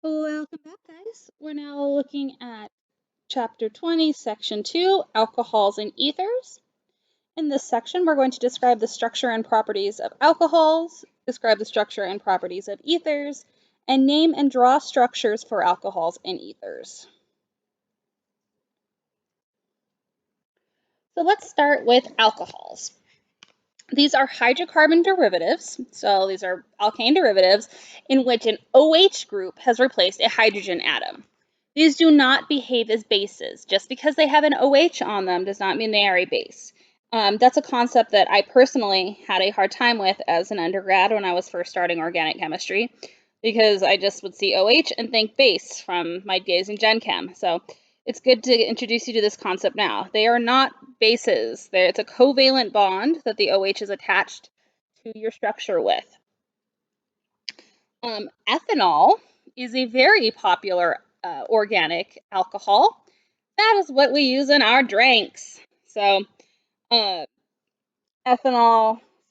Welcome back, guys. We're now looking at Chapter 20, Section 2, Alcohols and Ethers. In this section, we're going to describe the structure and properties of alcohols, describe the structure and properties of ethers, and name and draw structures for alcohols and ethers. So let's start with alcohols. These are hydrocarbon derivatives, so these are alkane derivatives, in which an OH group has replaced a hydrogen atom. These do not behave as bases. Just because they have an OH on them does not mean they are a base. That's a concept that I personally had a hard time with as an undergrad when I was first starting organic chemistry, because I just would see OH and think base from my days in Gen Chem. So it's good to introduce you to this concept now. They are not bases. It's a covalent bond that the OH is attached to your structure with. Ethanol is a very popular organic alcohol. That is what we use in our drinks. So ethanol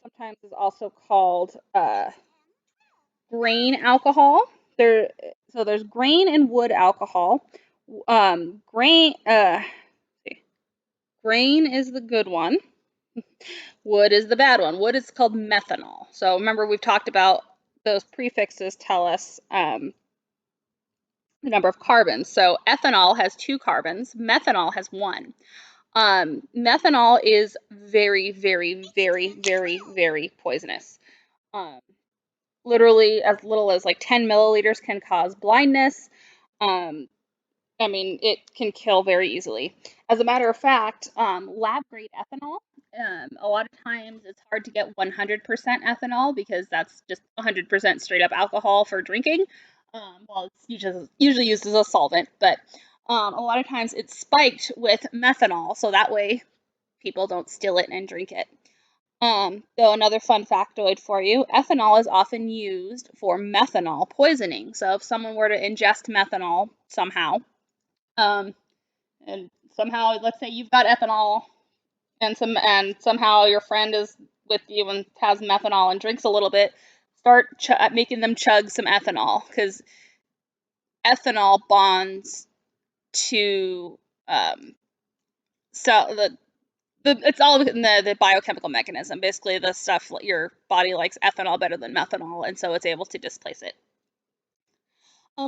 sometimes is also called grain alcohol. There's grain and wood alcohol. Grain is the good one. Wood is the bad one. Wood is called methanol. So remember, we've talked about those prefixes tell us the number of carbons. So ethanol has 2 carbons. Methanol has 1. Methanol is very, very, very, very, very poisonous. Literally as little as like 10 milliliters can cause blindness. It can kill very easily. As a matter of fact, lab-grade ethanol, a lot of times it's hard to get 100% ethanol because that's just 100% straight up alcohol for drinking. It's usually used as a solvent, but a lot of times it's spiked with methanol, so that way people don't steal it and drink it. So another fun factoid for you, ethanol is often used for methanol poisoning. So if someone were to ingest methanol somehow, and somehow, let's say you've got ethanol, and somehow your friend is with you and has methanol and drinks a little bit, start making them chug some ethanol, because ethanol bonds to it's all in the biochemical mechanism. Basically, the stuff your body likes ethanol better than methanol, and so it's able to displace it.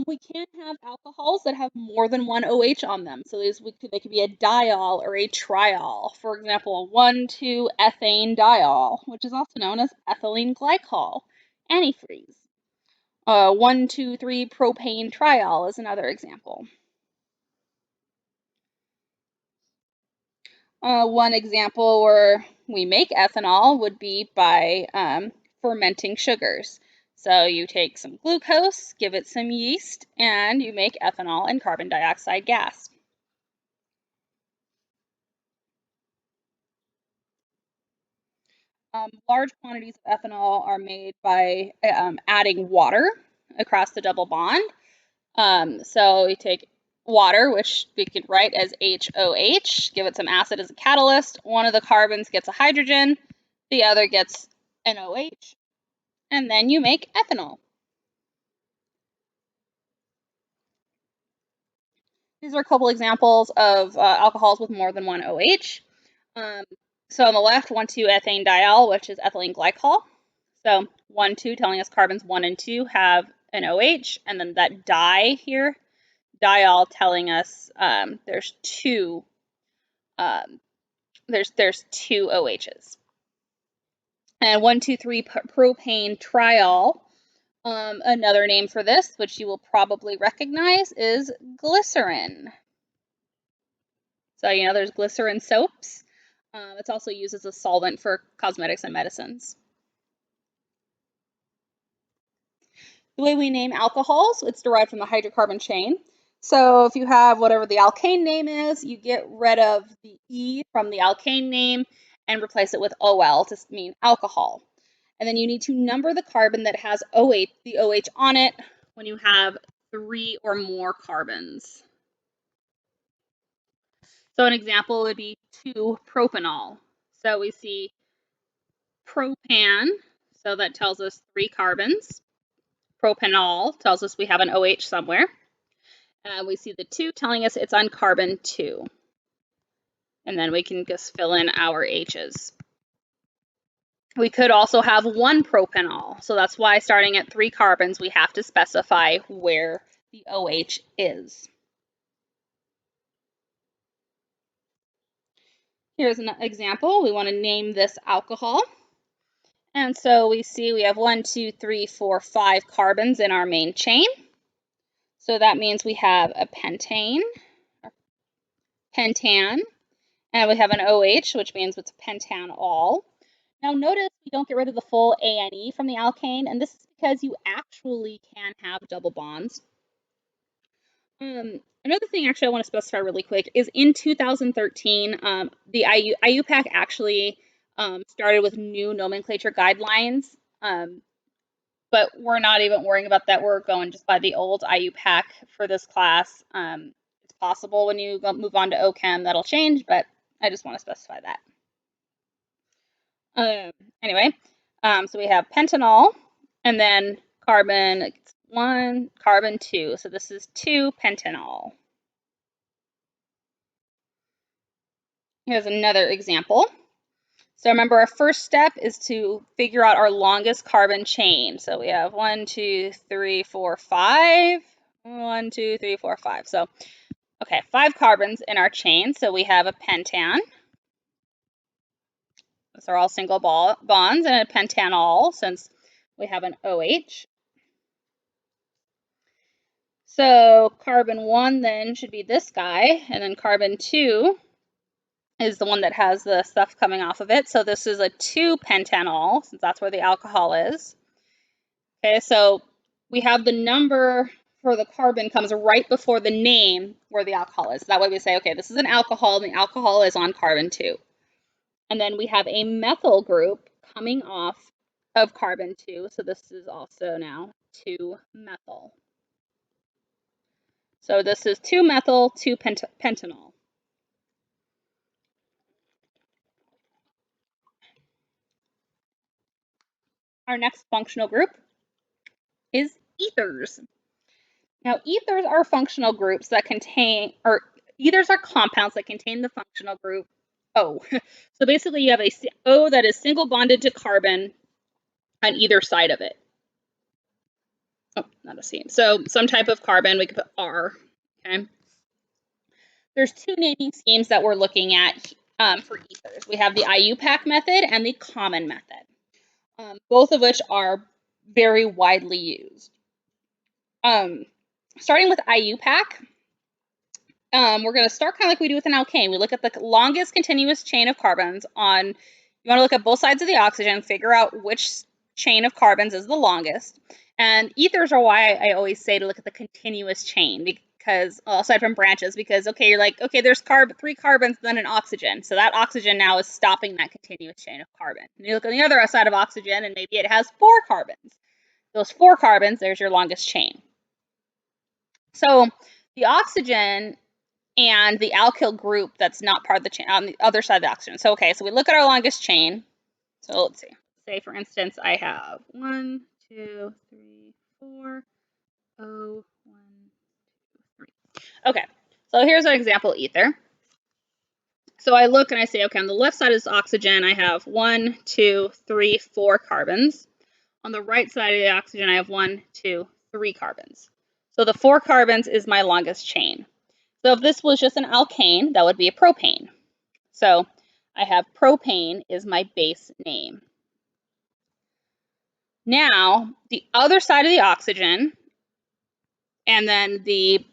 We can have alcohols that have more than one OH on them. So they could be a diol or a triol. For example, 1,2-ethane diol, which is also known as ethylene glycol, antifreeze. 1,2,3 propane-triol is another example. One example where we make ethanol would be by fermenting sugars. So you take some glucose, give it some yeast, and you make ethanol and carbon dioxide gas. Large quantities of ethanol are made by adding water across the double bond. So you take water, which we could write as HOH, give it some acid as a catalyst. One of the carbons gets a hydrogen, the other gets an OH, and then you make ethanol. These are a couple examples of alcohols with more than one OH. So on the left, 1,2-ethane diol, which is ethylene glycol. So 1,2 telling us carbons 1 and 2 have an OH, and then that di here, diol, telling us there's two OHs. And 1,2,3 propane triol. Another name for this, which you will probably recognize, is glycerin. So there's glycerin soaps. It's also used as a solvent for cosmetics and medicines. The way we name alcohols, it's derived from the hydrocarbon chain. So if you have whatever the alkane name is, you get rid of the E from the alkane name and replace it with OL to mean alcohol. And then you need to number the carbon that has the OH on it when you have 3 or more carbons. So an example would be 2-propanol. So we see propan, so that tells us 3 carbons. propanol tells us we have an OH somewhere. We see the 2 telling us it's on carbon 2. And then we can just fill in our H's. We could also have 1 propanol. So that's why starting at 3 carbons, we have to specify where the OH is. Here's an example. We want to name this alcohol. And so we see we have 1, 2, 3, 4, 5 carbons in our main chain. So that means we have a pentane, pentan, and we have an OH, which means it's pentanol. Now notice we don't get rid of the full ANE from the alkane, and this is because you actually can have double bonds. Another thing actually I want to specify really quick is in 2013, the IUPAC actually started with new nomenclature guidelines, but we're not even worrying about that. We're going just by the old IUPAC for this class. It's possible when you move on to OChem that'll change, but I just want to specify that. Anyway, so we have pentanol, and then carbon 1, carbon 2. So this is 2-pentanol. Here's another example. So remember, our first step is to figure out our longest carbon chain. So we have 1, 2, 3, 4, 5. 1, 2, 3, 4, 5. So, okay, 5 carbons in our chain. So we have a pentan. Those are all single bonds, and a pentanol since we have an OH. So carbon 1 then should be this guy, and then carbon 2 is the one that has the stuff coming off of it. So this is a 2-pentanol, since that's where the alcohol is. Okay, so we have the number for the carbon comes right before the name where the alcohol is. That way we say, okay, this is an alcohol, and the alcohol is on carbon 2. And then we have a methyl group coming off of carbon 2. So this is also now 2-methyl. So this is 2-methyl, 2-pentanol. Our next functional group is ethers. Now, ethers are functional groups that contain, or ethers are compounds that contain the functional group O. So basically, you have a O that is single bonded to carbon on either side of it. Oh, not a C. So some type of carbon, we could put R. Okay. There's 2 naming schemes that we're looking at for ethers. We have the IUPAC method and the common method, both of which are very widely used. Starting with IUPAC, we're going to start kind of like we do with an alkane. We look at the longest continuous chain of carbons on, you want to look at both sides of the oxygen, figure out which chain of carbons is the longest. And ethers are why I always say to look at the continuous chain, because aside from branches, because okay, you're like, okay, there's 3 carbons, then an oxygen. So that oxygen now is stopping that continuous chain of carbon. And you look on the other side of oxygen, and maybe it has 4 carbons. Those 4 carbons, there's your longest chain. So the oxygen and the alkyl group that's not part of the chain on the other side of the oxygen. So, okay, so we look at our longest chain. So let's see. Say, for instance, I have 1, 2, 3, 4, O, 1, 2, 3. Okay, so here's an example ether. So I look and I say, okay, on the left side is oxygen, I have 1, 2, 3, 4 carbons. On the right side of the oxygen, I have 1, 2, 3 carbons. So the 4 carbons is my longest chain. So if this was just an alkane, that would be a propane. So I have propane is my base name. Now, the other side of the oxygen, and then the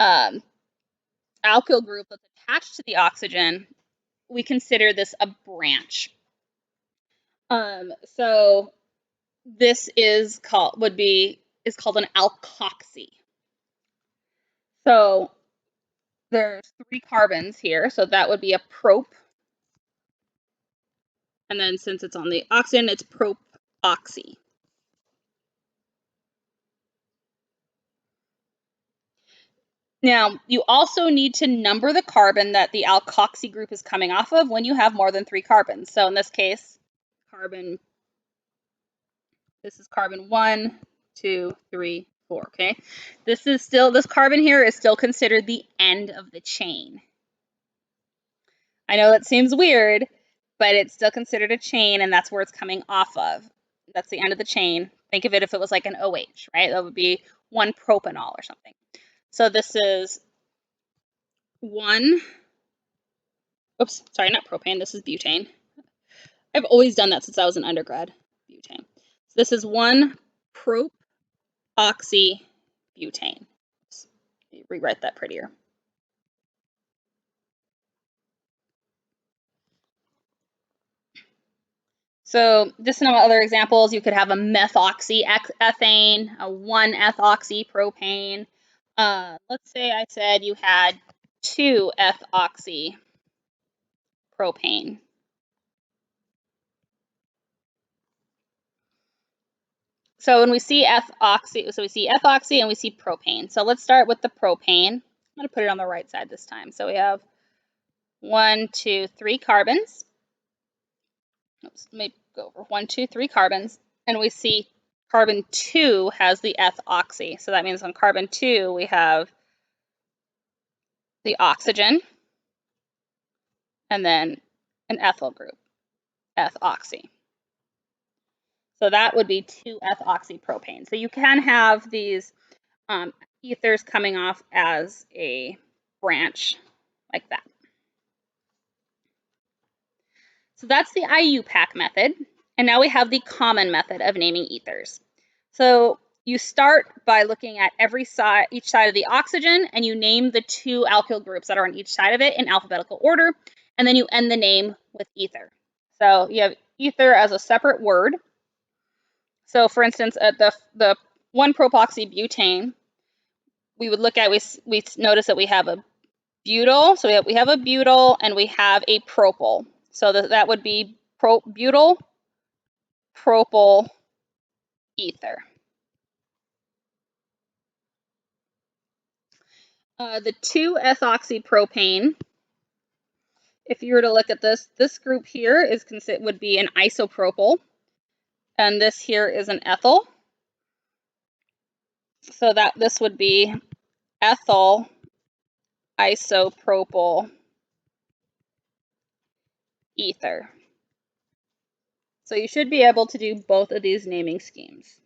alkyl group that's attached to the oxygen, we consider this a branch. So this is called an alkoxy. So there's 3 carbons here, so that would be a prop. And then since it's on the oxygen, it's propoxy. Now, you also need to number the carbon that the alkoxy group is coming off of when you have more than 3 carbons. So in this case, this is carbon 1, 2, 3, 4. Okay, this carbon here is still considered the end of the chain. I know that seems weird, but it's still considered a chain, and that's where it's coming off of. That's the end of the chain. Think of it if it was like an OH, right? That would be 1 propanol or something. So this is 1, oops, sorry, not propane, this is butane. I've always done that since I was an undergrad, butane. So this is 1 prop-oxy butane. Let's rewrite that prettier. So just some other examples, you could have a methoxy ethane, a 1-ethoxy propane. Let's say I said you had 2-ethoxy propane. So when we see ethoxy, so we see ethoxy and we see propane. So let's start with the propane. I'm going to put it on the right side this time. So we have 1, 2, 3 carbons. Oops, let me go over 1, 2, 3 carbons, and we see carbon 2 has the ethoxy. So that means on carbon 2 we have the oxygen and then an ethyl group, ethoxy. So that would be 2-ethoxypropane. So you can have these ethers coming off as a branch like that. So that's the IUPAC method. And now we have the common method of naming ethers. So you start by looking at each side of the oxygen, and you name the 2 alkyl groups that are on each side of it in alphabetical order, and then you end the name with ether. So you have ether as a separate word. So for instance, at the 1-propoxybutane, we would look at, we notice that we have a butyl, so we have a butyl and we have a propyl. So that would be butyl, propyl, ether. The 2-ethoxypropane, if you were to look at this group here would be an isopropyl, and this here is an ethyl. So that this would be ethyl isopropyl ether. So you should be able to do both of these naming schemes.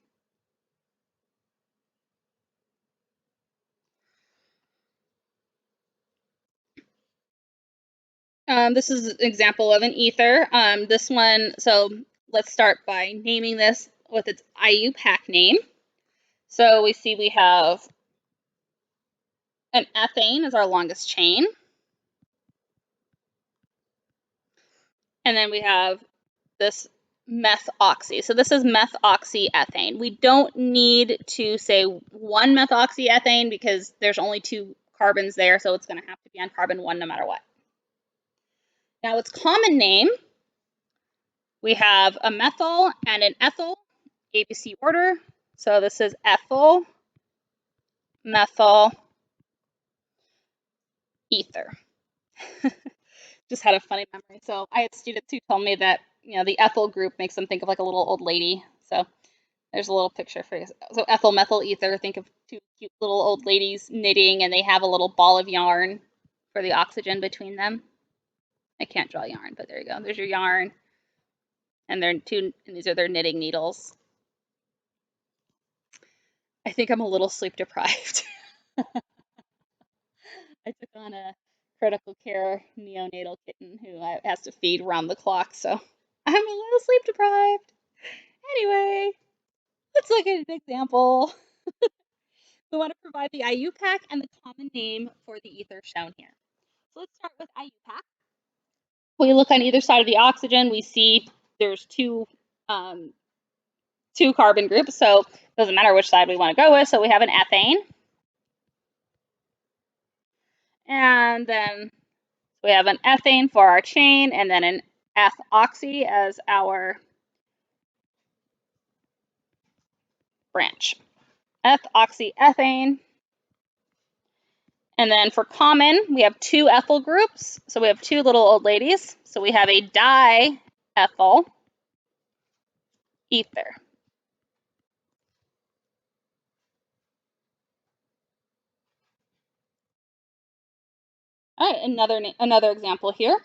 This is an example of an ether. This one, so let's start by naming this with its IUPAC name. So we see we have an ethane as our longest chain. And then we have this methoxy. So this is methoxyethane. We don't need to say 1-methoxyethane because there's only 2 carbons there, so it's going to have to be on carbon 1 no matter what. Now its common name, we have a methyl and an ethyl, ABC order. So this is ethyl, methyl, ether. Just had a funny memory. So I had students who told me that, the ethyl group makes them think of like a little old lady. So there's a little picture for you. So ethyl, methyl, ether, think of 2 cute little old ladies knitting, and they have a little ball of yarn for the oxygen between them. I can't draw yarn, but there you go. There's your yarn. And these are their knitting needles. I think I'm a little sleep deprived. I took on a critical care neonatal kitten who has to feed around the clock, so I'm a little sleep deprived. Anyway, let's look at an example. We want to provide the IUPAC and the common name for the ether shown here. So let's start with IUPAC. When we look on either side of the oxygen, we see there's 2 carbon groups, so it doesn't matter which side we want to go with. So we have an ethane. And then we have an ethane for our chain, and then an ethoxy as our branch. Ethoxyethane. And then for common, we have 2 ethyl groups. So we have 2 little old ladies. So we have a diethyl ether. All right, another example here.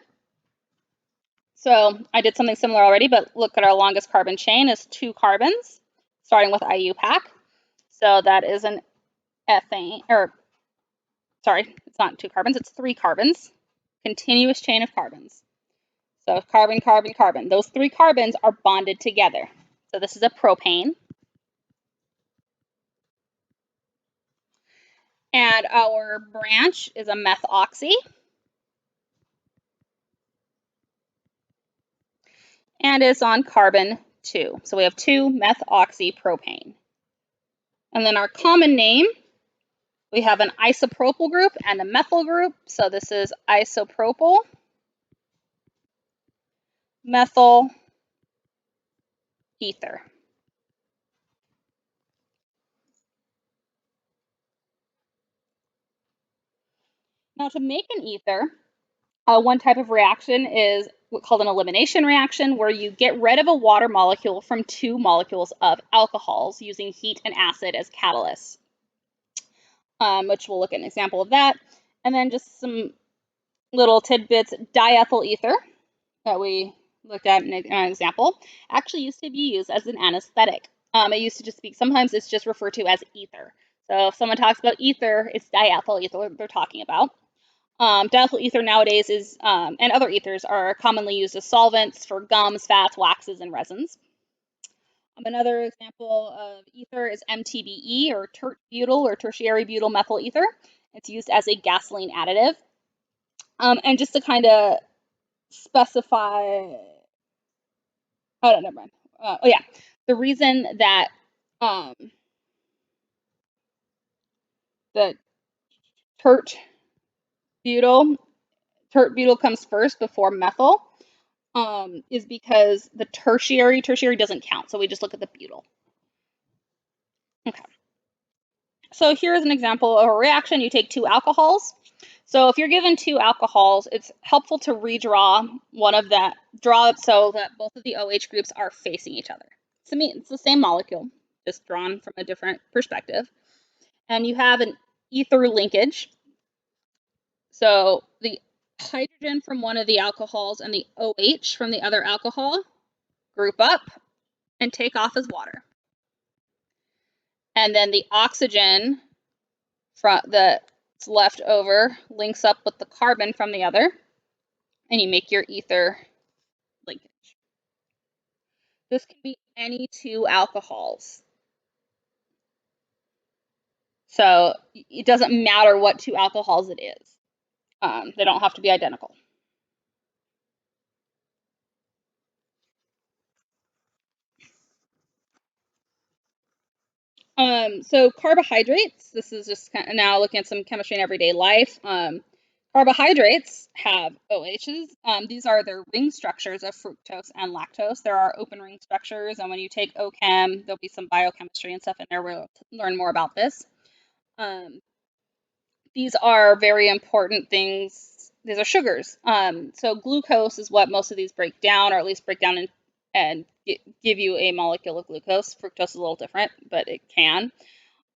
So I did something similar already, but look at our longest carbon chain is 2 carbons, starting with IUPAC. So that is an ethane, or sorry, it's not 2 carbons, it's 3 carbons, continuous chain of carbons. So carbon, carbon, carbon. Those 3 carbons are bonded together. So this is a propane. And our branch is a methoxy. And it's on carbon 2. So we have 2-methoxypropane. And then our common name, we have an isopropyl group and a methyl group. So this is isopropyl, methyl, ether. Now to make an ether, one type of reaction is what's called an elimination reaction, where you get rid of a water molecule from 2 molecules of alcohols using heat and acid as catalysts, which we'll look at an example of that. And then just some little tidbits, diethyl ether that we looked at in an example actually used to be used as an anesthetic. It used to just be, sometimes it's just referred to as ether. So if someone talks about ether, it's diethyl ether they're talking about. Diethyl ether nowadays is, and other ethers are commonly used as solvents for gums, fats, waxes, and resins. Another example of ether is MTBE, or tert-butyl or tertiary butyl methyl ether. It's used as a gasoline additive. And just to kind of specify, oh, never mind. Oh yeah, the reason that the tert-butyl comes first before methyl is because the tertiary doesn't count, so we just look at the butyl. Okay. So here's an example of a reaction. You take 2 alcohols. So if you're given 2 alcohols, it's helpful to redraw one of that, draw it so that both of the OH groups are facing each other. To me, it's the same molecule, just drawn from a different perspective. And you have an ether linkage. So the hydrogen from one of the alcohols and the OH from the other alcohol group up and take off as water. And then the oxygen that's left over links up with the carbon from the other, and you make your ether linkage. This can be any 2 alcohols. So it doesn't matter what 2 alcohols it is. They don't have to be identical. So carbohydrates, this is just kind of now looking at some chemistry in everyday life. Carbohydrates have OHs. These are their ring structures of fructose and lactose. There are open ring structures, and when you take OChem, there'll be some biochemistry and stuff in there. We'll learn more about this. These are very important things. These are sugars. So glucose is what most of these break down, or at least break down and give you a molecule of glucose. Fructose is a little different, but it can.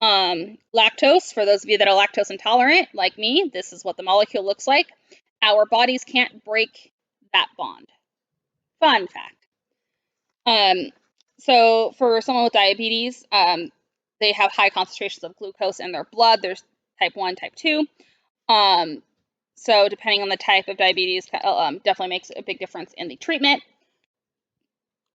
Lactose, for those of you that are lactose intolerant, like me, this is what the molecule looks like. Our bodies can't break that bond. Fun fact. So for someone with diabetes, they have high concentrations of glucose in their blood. There's type 1, type 2. So depending on the type of diabetes, definitely makes a big difference in the treatment.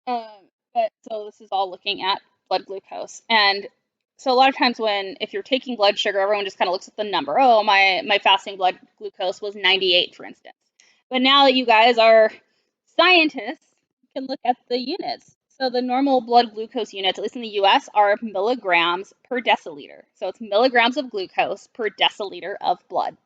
But so this is all looking at blood glucose. And so a lot of times if you're taking blood sugar, everyone just kind of looks at the number. Oh, my fasting blood glucose was 98, for instance. But now that you guys are scientists, you can look at the units. So the normal blood glucose units, at least in the US, are milligrams per deciliter. So it's milligrams of glucose per deciliter of blood.